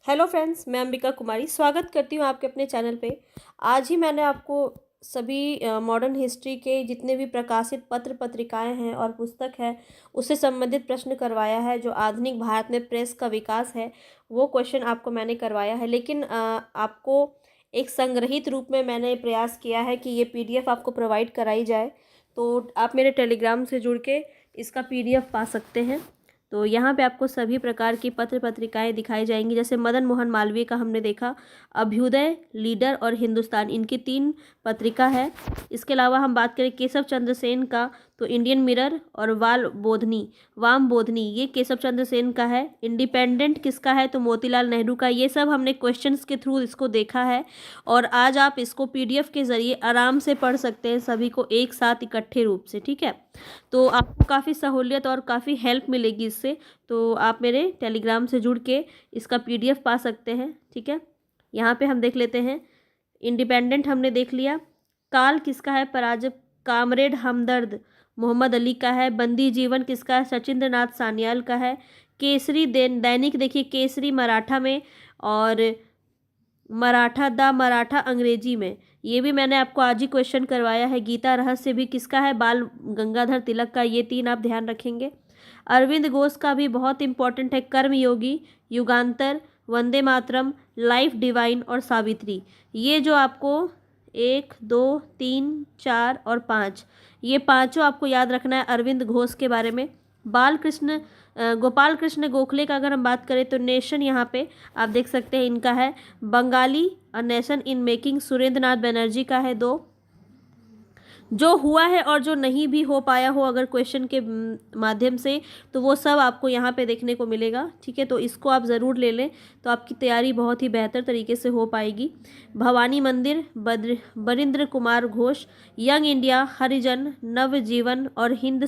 Hello friends, मैं अंबिका कुमारी स्वागत करती हूँ आपके अपने चैनल पे। आज ही मैंने आपको सभी मॉडर्न हिस्ट्री के जितने भी प्रकाशित पत्र पत्रिकाएं हैं और पुस्तक है उससे संबंधित प्रश्न करवाया है। जो आधुनिक भारत में प्रेस का विकास है वो क्वेश्चन आपको मैंने करवाया है, लेकिन आपको एक संग्रहित रूप में मैंने प्रयास किया है कि ये पीडीएफ आपको प्रोवाइड कराई जाए। तो आप मेरे टेलीग्राम से जुड़ के इसका पीडीएफ पा सकते हैं। तो यहाँ पे आपको सभी प्रकार की पत्र पत्रिकाएं दिखाई जाएंगी। जैसे मदन मोहन मालवीय का हमने देखा, अभ्युदय, लीडर और हिंदुस्तान, इनकी 3 पत्रिका है। इसके अलावा हम बात करें केशव चंद्र सेन का, तो इंडियन मिरर और वाम बोधनी ये केशव चंद्र सेन का है। इंडिपेंडेंट किसका है, तो मोतीलाल नेहरू का। ये सब हमने क्वेश्चंस के थ्रू इसको देखा है और आज आप इसको पीडीएफ के ज़रिए आराम से पढ़ सकते हैं, सभी को एक साथ इकट्ठे रूप से। ठीक है, तो आपको काफ़ी सहूलियत और काफ़ी हेल्प मिलेगी इससे। तो आप मेरे टेलीग्राम से जुड़ के इसका पीडीएफ पा सकते हैं। ठीक है, यहाँ पे हम देख लेते हैं। इंडिपेंडेंट हमने देख लिया। काल किसका है, कामरेड हमदर्द मोहम्मद अली का है। बंदी जीवन किसका है, सचिंद्र नाथ सान्याल का है। केसरी दैनिक देखिए, केसरी मराठा में और मराठा अंग्रेजी में। ये भी मैंने आपको आज ही क्वेश्चन करवाया है। गीता रहस्य भी किसका है, बाल गंगाधर तिलक का। ये 3 आप ध्यान रखेंगे। अरविंद घोष का भी बहुत इंपॉर्टेंट है, कर्मयोगी, युगांतर, वंदे मातरम, लाइफ डिवाइन और सावित्री। ये जो आपको 1, 2, 3, 4 और 5, ये पांचों आपको याद रखना है अरविंद घोष के बारे में। गोपाल कृष्ण गोखले का अगर हम बात करें तो नेशन यहाँ पे आप देख सकते हैं इनका है। बंगाली और नेशन इन मेकिंग सुरेंद्र नाथ बनर्जी का है 2। जो हुआ है और जो नहीं भी हो पाया हो अगर क्वेश्चन के माध्यम से, तो वो सब आपको यहाँ पे देखने को मिलेगा। ठीक है, तो इसको आप ज़रूर ले लें, तो आपकी तैयारी बहुत ही बेहतर तरीके से हो पाएगी। भवानी मंदिर, बरिंद्र कुमार घोष, यंग इंडिया, हरिजन, नवजीवन और हिंद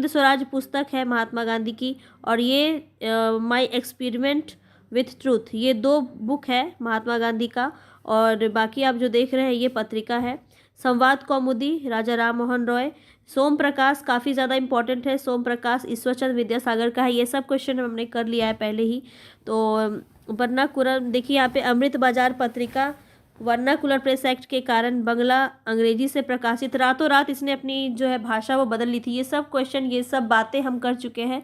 स्वराज पुस्तक है महात्मा गांधी की। और ये माय एक्सपेरिमेंट विथ ट्रूथ, ये 2 बुक है महात्मा गांधी का। और बाकी आप जो देख रहे हैं ये पत्रिका है। संवाद कौमुदी, राजा राम मोहन रॉय। सोम प्रकाश काफ़ी ज़्यादा इंपॉर्टेंट है, सोम प्रकाश ईश्वरचंद्र विद्यासागर का है। ये सब क्वेश्चन हमने कर लिया है पहले ही। तो वर्नाकुलर देखिए यहाँ पे, अमृत बाजार पत्रिका, वर्नाकुलर प्रेस एक्ट के कारण बंगला अंग्रेजी से प्रकाशित, रातों रात इसने अपनी जो है भाषा वो बदल ली थी। ये सब क्वेश्चन, ये सब बातें हम कर चुके हैं।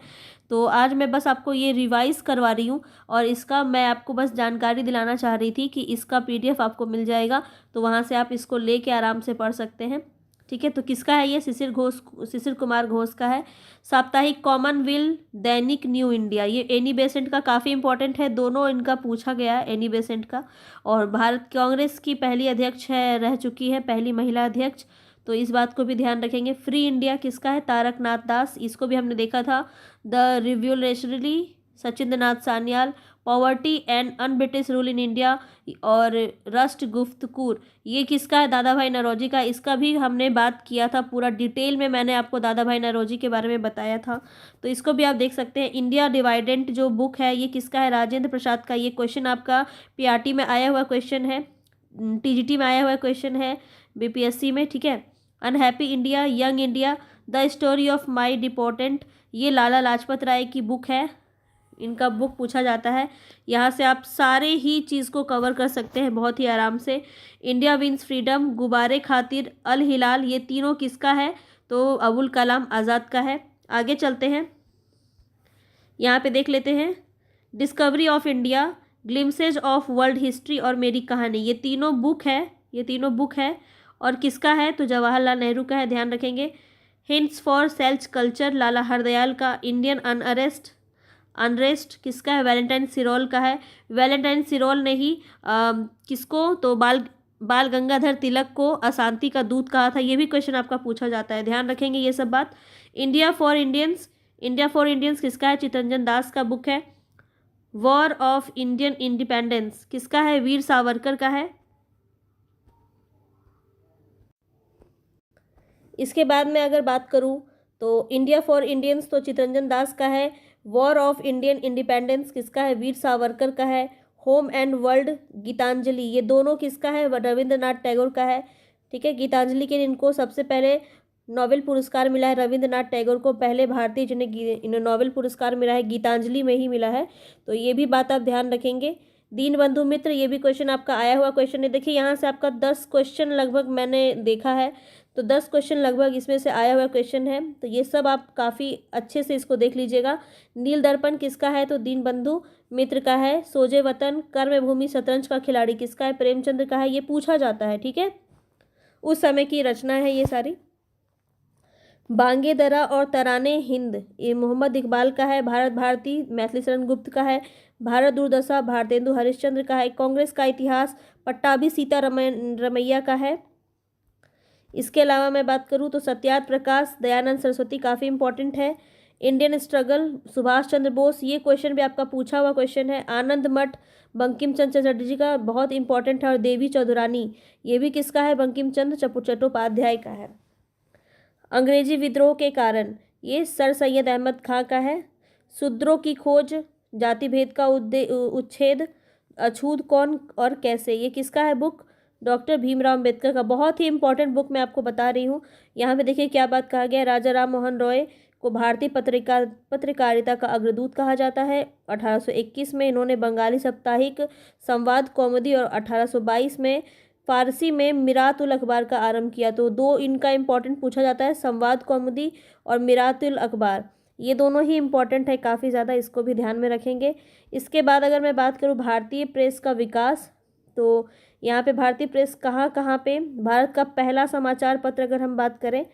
तो आज मैं बस आपको ये रिवाइज करवा रही हूँ और इसका मैं आपको बस जानकारी दिलाना चाह रही थी कि इसका पीडीएफ आपको मिल जाएगा, तो वहाँ से आप इसको लेके आराम से पढ़ सकते हैं। ठीक है, तो किसका है ये, शिशिर कुमार घोष का है। साप्ताहिक कॉमनवेल्थ, दैनिक न्यू इंडिया, ये एनी बेसेंट का काफ़ी इंपॉर्टेंट है। दोनों इनका पूछा गया है, एनी बेसेंट का। और भारत कांग्रेस की पहली अध्यक्ष है, रह चुकी है, पहली महिला अध्यक्ष, तो इस बात को भी ध्यान रखेंगे। फ्री इंडिया किसका है, तारक नाथ दास, इसको भी हमने देखा था। The revolutionary, Sachindra Nath Sanyal. Poverty and un British rule in India और रस्ट गुफ्तकूर, ये किसका है, दादा भाई नौरोजी का। इसका भी हमने बात किया था, पूरा डिटेल में मैंने आपको दादा भाई नौरोजी के बारे में बताया था, तो इसको भी आप देख सकते हैं। इंडिया डिवाइडेंट जो बुक है ये किसका है, राजेंद्र प्रसाद का। ये क्वेश्चन आपका पीआरटी में आया हुआ क्वेश्चन है, टीजीटी में आया हुआ क्वेश्चन है, बीपीएससी में। ठीक है, unhappy India, young India, the story of my deportation, ये लाला लाजपत राय की बुक है, इनका बुक पूछा जाता है। यहाँ से आप सारे ही चीज़ को कवर कर सकते हैं बहुत ही आराम से। इंडिया विंस फ्रीडम, गुब्बारे खातिर, अल हिलाल, ये तीनों किसका है, तो अबुल कलाम आज़ाद का है। आगे चलते हैं, यहाँ पे देख लेते हैं। Discovery of India, glimpses of world history और मेरी कहानी, ये तीनों बुक है और किसका है, तो जवाहरलाल नेहरू का है, ध्यान रखेंगे। हिंट्स फॉर सेल्फ कल्चर, लाला हरदयाल का। इंडियन अनरेस्ट किसका है, वैलेंटाइन सिरोल का है। वैलेंटाइन सिरोल ने ही किसको, तो बाल गंगाधर तिलक को अशांति का दूत कहा था। ये भी क्वेश्चन आपका पूछा जाता है, ध्यान रखेंगे ये सब बात। इंडिया फॉर इंडियंस किसका है, चित्तरंजन दास का बुक है। वॉर ऑफ इंडियन इंडिपेंडेंस किसका है, वीर सावरकर का है। इसके बाद में अगर बात करूं तो इंडिया फॉर इंडियंस तो चित्तरंजन दास का है। वॉर ऑफ इंडियन इंडिपेंडेंस किसका है, वीर सावरकर का है। होम एंड वर्ल्ड, गीतांजलि, ये दोनों किसका है, रविंद्रनाथ टैगोर का है। ठीक है, गीतांजलि के इनको सबसे पहले नोबेल पुरस्कार मिला है रविंद्रनाथ टैगोर को, पहले भारतीय जिन्हें नोबेल पुरस्कार मिला है गीतांजलि में ही मिला है, तो ये भी बात आप ध्यान रखेंगे। दीनबंधु मित्र, ये भी क्वेश्चन आपका आया हुआ क्वेश्चन है। देखिए यहाँ से आपका 10 क्वेश्चन लगभग मैंने देखा है, तो 10 क्वेश्चन लगभग इसमें से आया हुआ क्वेश्चन है, तो ये सब आप काफ़ी अच्छे से इसको देख लीजिएगा। नील दर्पण किसका है, तो दीनबंधु मित्र का है। सोजे वतन, कर्मभूमि, शतरंज का खिलाड़ी किसका है, प्रेमचंद का है। ये पूछा जाता है, ठीक है, उस समय की रचना है ये सारी। बांगे दरा और तराने हिंद, ये मोहम्मद इकबाल का है। भारत भारती, मैथिली शरण गुप्त का है। भारत दुर्दशा, भारतेंदु हरिश्चंद्र का है। कांग्रेस का इतिहास, पट्टाभी रमैया का है। इसके अलावा मैं बात करूँ तो सत्यार्थ प्रकाश, दयानंद सरस्वती काफ़ी इंपॉर्टेंट है। इंडियन स्ट्रगल, सुभाष चंद्र बोस, ये क्वेश्चन भी आपका पूछा हुआ क्वेश्चन है। आनंद मठ, बंकिम चंद्र चटर्जी का, बहुत इंपॉर्टेंट है। और देवी चौधरानी, ये भी किसका है, बंकिम चंद्र चट्टोपाध्याय का है। अंग्रेजी विद्रोह के कारण, ये सर सैयद अहमद खां का है। शूद्रों की खोज, जाति भेद का उच्छेद, अछूत कौन और कैसे, ये किसका है बुक, डॉक्टर भीमराव अंबेडकर का। बहुत ही इंपॉर्टेंट बुक मैं आपको बता रही हूँ। यहाँ पे देखिए क्या बात कहा गया है, राजा राम मोहन रॉय को भारतीय पत्रकारिता का अग्रदूत कहा जाता है। 1821 में इन्होंने बंगाली साप्ताहिक संवाद कौमुदी और 1822 में फारसी में मिरातुल अखबार का आरंभ किया। तो दो इनका इंपॉर्टेंट पूछा जाता है, संवाद कौमुदी और मिरातुल अखबार, ये दोनों ही इंपॉर्टेंट है काफ़ी ज़्यादा, इसको भी ध्यान में रखेंगे। इसके बाद अगर मैं बात करूँ भारतीय प्रेस का विकास, तो यहाँ पे भारतीय प्रेस कहाँ कहाँ पे, भारत का पहला समाचार पत्र अगर हम बात करें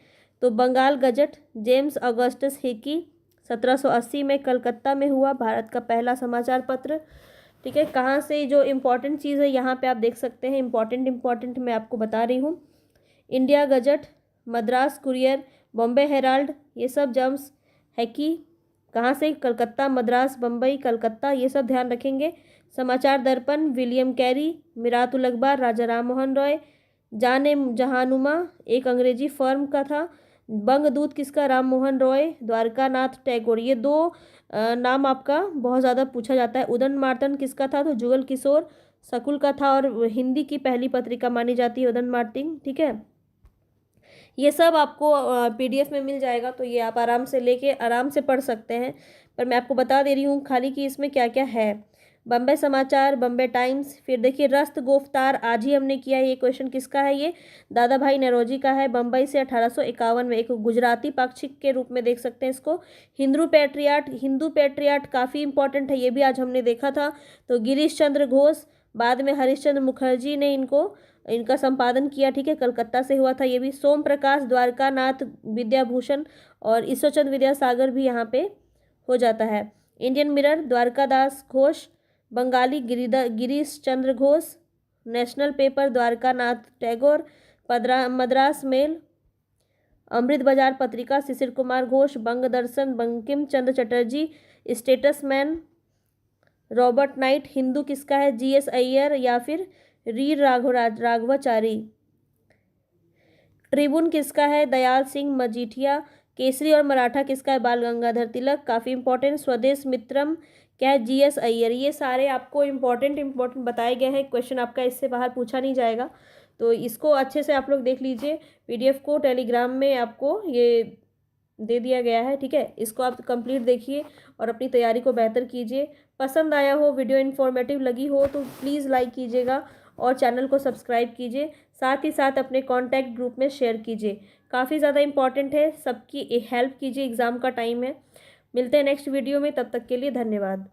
तो Bengal Gazette, James Augustus Hicky, 1780 में कलकत्ता में हुआ भारत का पहला समाचार पत्र, ठीक है। कहाँ से जो इम्पोर्टेंट चीज़ है यहाँ पे आप देख सकते हैं, इम्पोर्टेंट मैं आपको बता रही हूँ। India gazette, Madras courier, Bombay Herald, ये सब जेम्स हिकी, कहाँ से, कलकत्ता, मद्रास, बम्बई, कलकत्ता, ये सब ध्यान रखेंगे। समाचार दर्पण, विलियम कैरी, मिरातुल अखबार, राजा राम मोहन रॉय, जाने जहानुमा एक अंग्रेजी फर्म का था। बंगदूत किसका, राम मोहन रॉय, द्वारकानाथ टैगोर, ये दो नाम आपका बहुत ज़्यादा पूछा जाता है। उदन मार्तन किसका था, तो जुगल किशोर शकुल का था, और हिंदी की पहली पत्रिका मानी जाती है उदन मार्तन, ठीक है। ये सब आपको PDF में मिल जाएगा, तो ये आप आराम से लेके आराम से पढ़ सकते हैं, पर मैं आपको बता दे रही हूँ खाली कि इसमें क्या क्या है। बम्बई समाचार, बम्बई टाइम्स, फिर देखिए रस्त गोफ्तार, आज ही हमने किया, ये क्वेश्चन किसका है, ये दादा भाई नौरोजी का है। बम्बई से 1851 में, एक गुजराती पाक्षिक के रूप में देख सकते हैं इसको। हिंदू पैट्रियाट काफ़ी इंपॉर्टेंट है, ये भी आज हमने देखा था। तो गिरीश चंद्र घोष, बाद में हरिश्चंद्र मुखर्जी ने इनका संपादन किया, ठीक है, कलकत्ता से हुआ था ये भी। सोम प्रकाश, द्वारकानाथ विद्याभूषण और ईश्वरचंद्र विद्यासागर भी यहाँ पे हो जाता है। Indian Mirror, Dwarkadas Ghosh, Bengali Girish Chandra Ghosh, National Paper, Dwarkanath Tagore, Madras Mail, Amrit Bazar Patrika, Sisir Kumar Ghosh, Banga Darshan, Bankim Chandra Chatterjee, Statesman, Robert Knight. Hindu किसका है, GS अय्यर या फिर री राघवाचारी। ट्रिब्यून किसका है, दयाल सिंह मजीठिया। केसरी और मराठा किसका है, बाल गंगाधर तिलक, काफ़ी इंपॉर्टेंट। स्वदेश मित्रम क्या है, GS अय्यर। ये सारे आपको इंपॉर्टेंट बताए गए हैं, क्वेश्चन आपका इससे बाहर पूछा नहीं जाएगा, तो इसको अच्छे से आप लोग देख लीजिए। PDF को टेलीग्राम में आपको ये दे दिया गया है, ठीक है, इसको आप कंप्लीट देखिए और अपनी तैयारी को बेहतर कीजिए। पसंद आया हो, वीडियो इन्फॉर्मेटिव लगी हो तो प्लीज़ लाइक कीजिएगा और चैनल को सब्सक्राइब कीजिए, साथ ही साथ अपने कॉन्टैक्ट ग्रुप में शेयर कीजिए, काफ़ी ज़्यादा इंपॉर्टेंट है, सबकी हेल्प कीजिए, एग्ज़ाम का टाइम है। मिलते हैं नेक्स्ट वीडियो में, तब तक के लिए धन्यवाद।